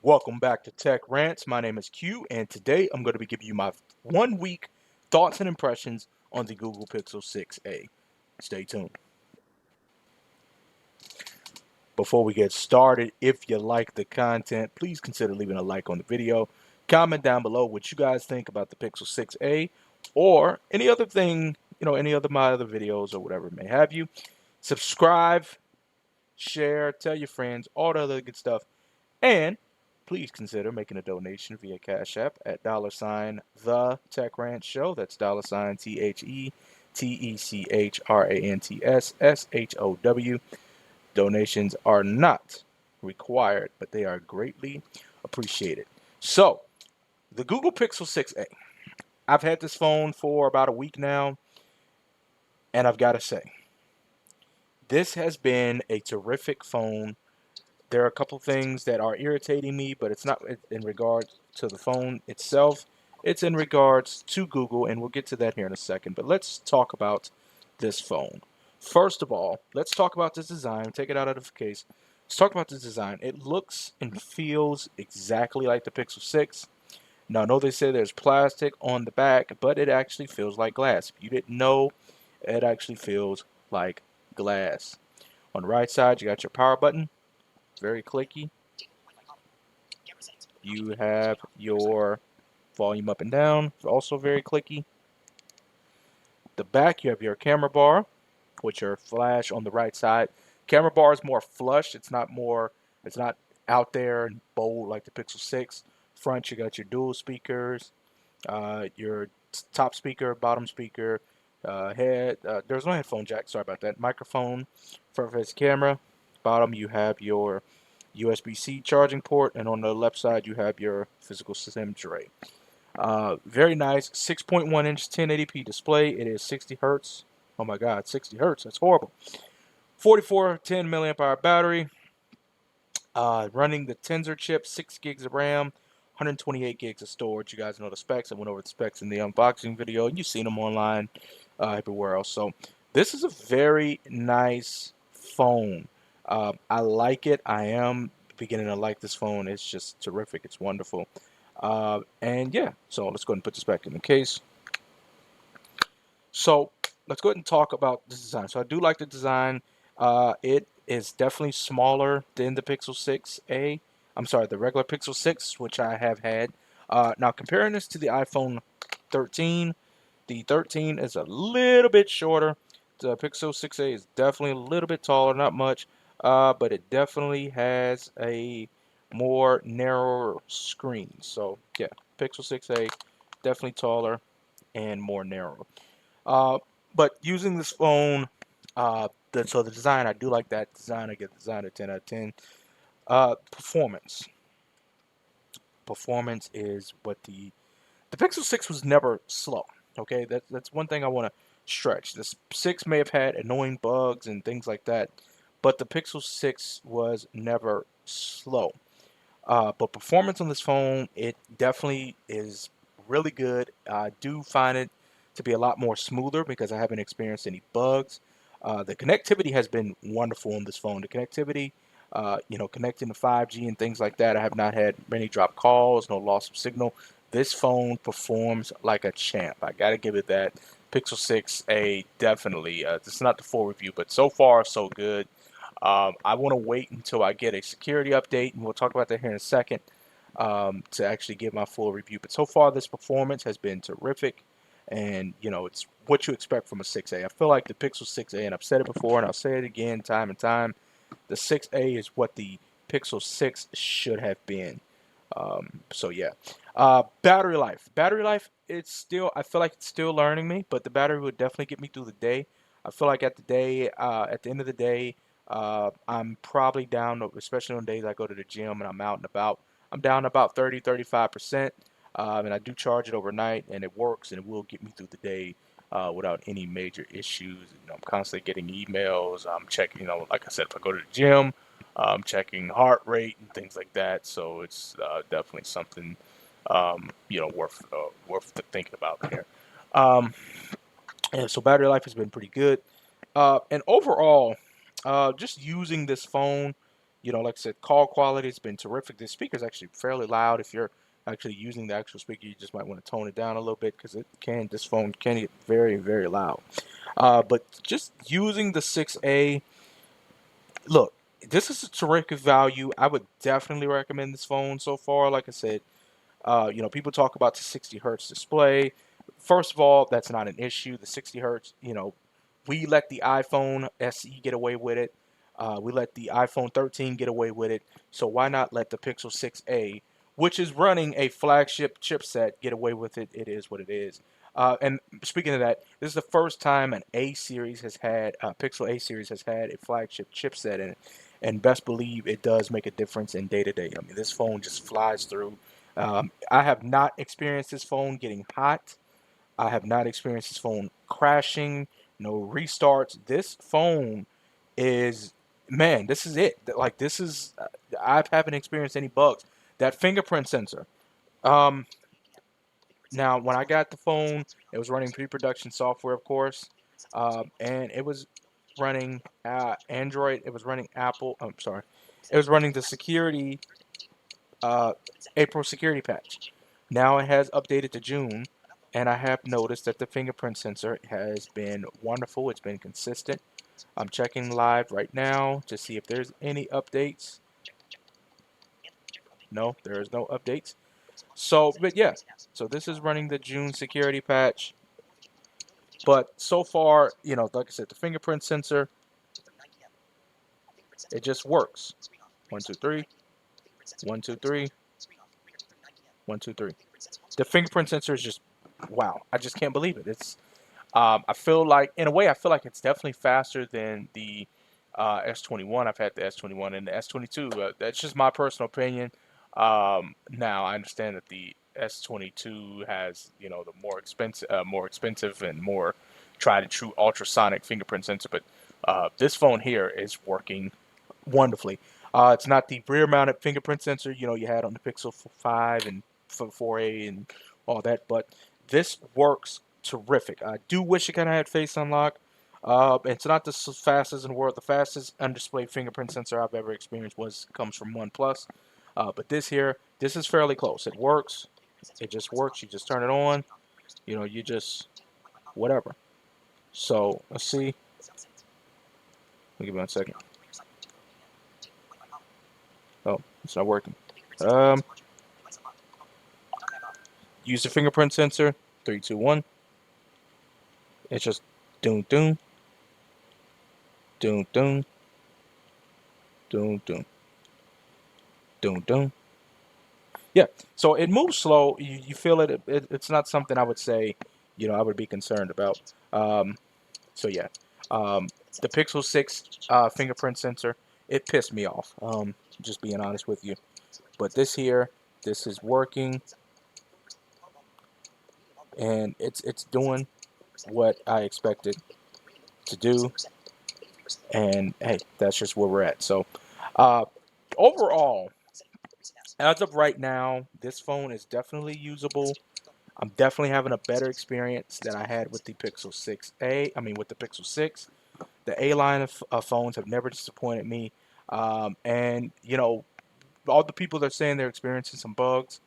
Welcome back to Tech Rants. My name is Q, and today I'm going to be giving you my 1 week thoughts and impressions on the Google Pixel 6a. Stay tuned. Before we get started, if you like the content, please consider leaving a like on the video. Comment down below what you guys think about the Pixel 6a or any other thing, any other my other videos or whatever it may have you. Subscribe, share, tell your friends, all the other good stuff. And please consider making a donation via Cash App at $, the Tech Rant Show. That's $TheChrantsshow. Donations are not required, but they are greatly appreciated. So, the Google Pixel 6a. I've had this phone for about a week now, and I've got to say, this has been a terrific phone. There are a couple things that are irritating me, but it's not in regards to the phone itself. It's in regards to Google, and we'll get to that here in a second. But let's talk about this phone. First of all, let's talk about this design. Take it out of the case. Let's talk about this design. It looks and feels exactly like the Pixel 6. Now, I know they say there's plastic on the back, but it actually feels like glass. If you didn't know, it actually feels like glass. On the right side, you got your power button. Very clicky. You have your volume up and down, also very clicky. The back, you have your camera bar, with your flash on the right side. Camera bar is more flush. It's not out there and bold like the Pixel 6. Front, you got your dual speakers, your top speaker, bottom speaker, head. There's no headphone jack. Sorry about that. Microphone, front face camera. Bottom, you have your USB-C charging port, and on the left side, you have your physical SIM tray. Very nice, 6.1-inch 1080p display. It is 60 hertz. Oh my God, 60 hertz. That's horrible. 4410 milliamp hour battery. Running the Tensor chip, 6 gigs of RAM, 128 gigs of storage. You guys know the specs. I went over the specs in the unboxing video, and you've seen them online everywhere else. So this is a very nice phone. I like it. I am beginning to like this phone. It's just terrific. It's wonderful. And yeah, so let's go ahead and put this back in the case. So let's go ahead and talk about the design. So I do like the design. It is definitely smaller than the Pixel 6a. I'm sorry, the regular Pixel 6, which I have had. Now comparing this to the iPhone 13, the 13 is a little bit shorter. The Pixel 6a is definitely a little bit taller, not much, but it definitely has a more narrower screen. So yeah, Pixel 6a definitely taller and more narrow. Uh, but using this phone, so the design, I do like that design. I get the design a 10 out of 10. Performance. Performance is what the Pixel 6 was never slow. Okay, that's one thing I want to stretch. The 6 may have had annoying bugs and things like that, but the Pixel 6 was never slow. But performance on this phone, it definitely is really good. I do find it to be a lot more smoother because I haven't experienced any bugs. The connectivity has been wonderful on this phone. The connectivity, connecting to 5G and things like that, I have not had many drop calls, no loss of signal. This phone performs like a champ. I got to give it that. Pixel 6a definitely. This is not the full review, but so far so good. I want to wait until I get a security update, and we'll talk about that here in a second, to actually give my full review. But so far, this performance has been terrific, and it's what you expect from a 6A. I feel like the Pixel 6A, and I've said it before, and I'll say it again time and time, the 6A is what the Pixel 6 should have been. So yeah, battery life. Battery life. It's still. I feel like it's still learning me, but the battery would definitely get me through the day. I feel like at the end of the day, I'm probably down, especially on days I go to the gym and I'm out and about. I'm down about 30, 35%, and I do charge it overnight, and it works, and it will get me through the day without any major issues. I'm constantly getting emails. I'm checking, like I said, if I go to the gym, checking heart rate and things like that. So it's definitely something worth thinking about there. Um, and so battery life has been pretty good. And overall, just using this phone, Like I said, call quality has been terrific. This speaker is actually fairly loud. If you're actually using the actual speaker, you just might want to tone it down a little bit because this phone can get very, very loud. But just using the 6A, look, this is a terrific value. I would definitely recommend this phone so far. Like I said, people talk about the 60 hertz display. First of all, that's not an issue. The 60 hertz, we let the iPhone SE get away with it. We let the iPhone 13 get away with it. So why not let the Pixel 6a, which is running a flagship chipset, get away with it? It is what it is. And speaking of that, this is the first time an A series has had Pixel A series has had a flagship chipset in it, and best believe it does make a difference in day to day. I mean, this phone just flies through. I have not experienced this phone getting hot. I have not experienced this phone crashing, no restarts. This phone is, man, this is it. Like, this is, I haven't experienced any bugs. That fingerprint sensor. Um, Now, when I got the phone, it was running pre-production software, of course, and it was running Android. It was running Apple. I'm sorry, it was running the security uh, April security patch. Now it has updated to June, and I have noticed that the fingerprint sensor has been wonderful. It's been consistent. I'm checking live right now to see if there's any updates. No, there is no updates. So, but yeah, so this is running the June security patch. But so far, like I said, the fingerprint sensor, it just works. One, two, three, one, two, three, one, two, three. The fingerprint sensor is just wow. I just can't believe it. I feel like, in a way, I feel like it's definitely faster than the S21. I've had the S21 and the S22. That's just my personal opinion. Now I understand that the S22 has, the more expensive and more tried and true ultrasonic fingerprint sensor, but this phone here is working wonderfully. It's not the rear-mounted fingerprint sensor you had on the Pixel 5 and 4a and all that, but this works terrific. I do wish it kind of had face unlock. It's not the fastest in the world. The fastest on-display fingerprint sensor I've ever experienced comes from OnePlus. But this is fairly close. It works. It just works. You just turn it on. You just whatever. So let's see. Give me 1 second. Oh, it's not working. Um, Use the fingerprint sensor. 3, 2, 1. It's just doom doom doom doom doom doom doom doom. Yeah. So it moves slow. You feel it. It's not something I would say, I would be concerned about. So yeah, um, the Pixel 6 fingerprint sensor, it pissed me off. Just being honest with you. But this is working, and it's doing what I expected to do. And hey, that's just where we're at. So, uh, overall, as of right now, this phone is definitely usable. I'm definitely having a better experience than I had with the Pixel 6a. I mean, with the Pixel 6. The A line of phones have never disappointed me. And all the people that are saying they're experiencing some bugs,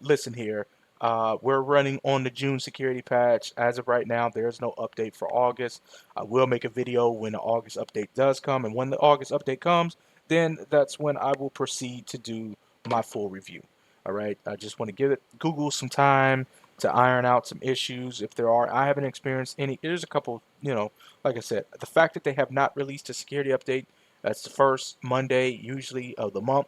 listen here. We're running on the June security patch. As of right now, there's no update for August. I will make a video when the August update does come. And when the August update comes, then that's when I will proceed to do my full review. All right. I just want to give Google some time to iron out some issues. If there are, I haven't experienced any. There's a couple, like I said, the fact that they have not released a security update, that's the first Monday usually of the month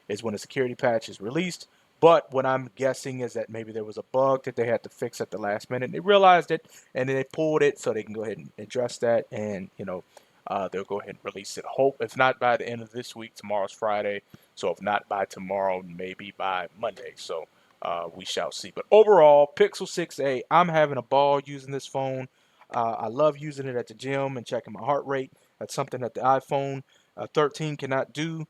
is when a security patch is released. But what I'm guessing is that maybe there was a bug that they had to fix at the last minute. They realized it, and then they pulled it so they can go ahead and address that, and they'll go ahead and release it. Hope if not by the end of this week. Tomorrow's Friday, so if not by tomorrow, maybe by Monday. So we shall see. But overall, Pixel 6a, I'm having a ball using this phone. I love using it at the gym and checking my heart rate. That's something that the iPhone 13 cannot do.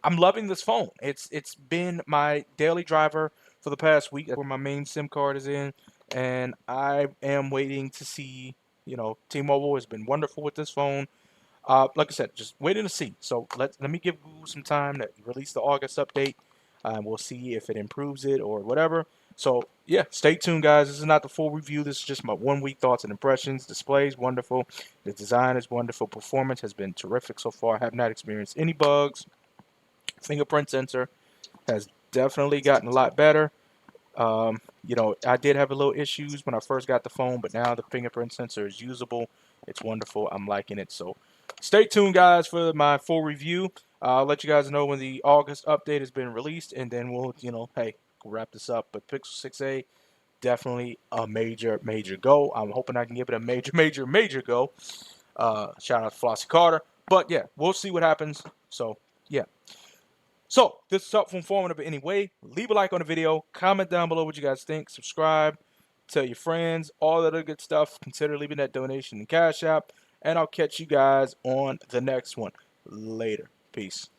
I'm loving this phone. It's been my daily driver for the past week. That's where my main SIM card is in, and I am waiting to see. T-Mobile has been wonderful with this phone. Like I said, just waiting to see. So let me give Google some time to release the August update. We'll see if it improves it or whatever. So yeah, stay tuned, guys. This is not the full review. This is just my 1 week thoughts and impressions. Display is wonderful. The design is wonderful. Performance has been terrific so far. I have not experienced any bugs. Fingerprint sensor has definitely gotten a lot better. I did have a little issues when I first got the phone, but now the fingerprint sensor is usable. It's wonderful. I'm liking it. So stay tuned, guys, for my full review. I'll let you guys know when the August update has been released, and then we'll, hey, wrap this up. But Pixel 6a, definitely a major, major go. I'm hoping I can give it a major, major, major go. Shout out to Flossie Carter. But yeah, we'll see what happens. So yeah. So, this is helpful, informative anyway. Leave a like on the video. Comment down below what you guys think. Subscribe. Tell your friends. All that other good stuff. Consider leaving that donation in Cash App. And I'll catch you guys on the next one. Later. Peace.